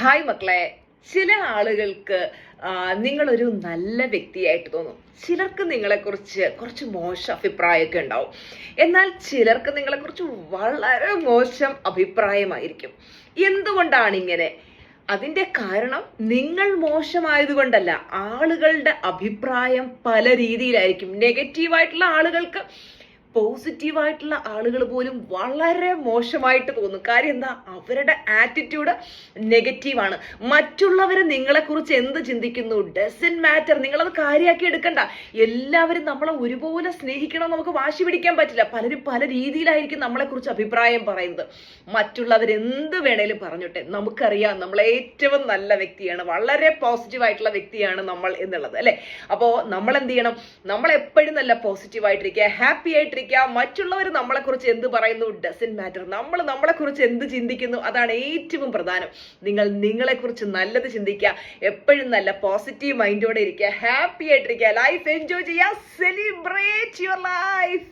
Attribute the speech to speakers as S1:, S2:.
S1: Hi മക്കളെ, ചില ആളുകൾക്ക് നിങ്ങളൊരു നല്ല വ്യക്തിയായിട്ട് തോന്നും. ചിലർക്ക് നിങ്ങളെക്കുറിച്ച് കുറച്ച് മോശം അഭിപ്രായമൊക്കെ ഉണ്ടാവും. എന്നാൽ ചിലർക്ക് നിങ്ങളെക്കുറിച്ച് വളരെ മോശം അഭിപ്രായമായിരിക്കും. എന്തുകൊണ്ടാണ് ഇങ്ങനെ? അതിൻ്റെ കാരണം നിങ്ങൾ മോശമായതുകൊണ്ടല്ല. ആളുകളുടെ അഭിപ്രായം പല രീതിയിലായിരിക്കും. നെഗറ്റീവായിട്ടുള്ള ആളുകൾക്ക് പോസിറ്റീവായിട്ടുള്ള ആളുകൾ പോലും വളരെ മോശമായിട്ട് തോന്നും. കാര്യം എന്താ? അവരുടെ ആറ്റിറ്റ്യൂഡ് നെഗറ്റീവാണ്. മറ്റുള്ളവർ നിങ്ങളെക്കുറിച്ച് എന്ത് ചിന്തിക്കുന്നു ഡസൻ മാറ്റർ. നിങ്ങളത് കാര്യമാക്കി എടുക്കണ്ട. എല്ലാവരും നമ്മളെ ഒരുപോലെ സ്നേഹിക്കണം നമുക്ക് വാശി പിടിക്കാൻ പറ്റില്ല. പലരും പല രീതിയിലായിരിക്കും നമ്മളെക്കുറിച്ച് അഭിപ്രായം പറയുന്നത്. മറ്റുള്ളവരെന്ത് വേണേലും പറഞ്ഞോട്ടെ, നമുക്കറിയാം നമ്മൾ ഏറ്റവും നല്ല വ്യക്തിയാണ്, വളരെ പോസിറ്റീവായിട്ടുള്ള വ്യക്തിയാണ് നമ്മൾ എന്നുള്ളത്, അല്ലേ? അപ്പോൾ നമ്മൾ എന്ത് ചെയ്യണം? നമ്മൾ എപ്പോഴും നല്ല പോസിറ്റീവായിട്ടിരിക്കുക, ഹാപ്പി ആയിട്ടിരിക്കുക. മറ്റുള്ളവർ നമ്മളെക്കുറിച്ച് എന്ത് പറയുന്നു ഡസൻ മാറ്റർ. നമ്മൾ നമ്മളെക്കുറിച്ച് എന്ത് ചിന്തിക്കുന്നു അതാണ് ഏറ്റവും പ്രധാനം. നിങ്ങൾ നിങ്ങളെക്കുറിച്ച് നല്ലത് ചിന്തിക്കുക, എപ്പോഴും നല്ല പോസിറ്റീവ് മൈൻഡോടെ ഇരിക്കുക, ഹാപ്പി ആയിട്ടിരിക്കുക, ലൈഫ് എൻജോയ് ചെയ്യുക, സെലിബ്രേറ്റ് യുവർ ലൈഫ്.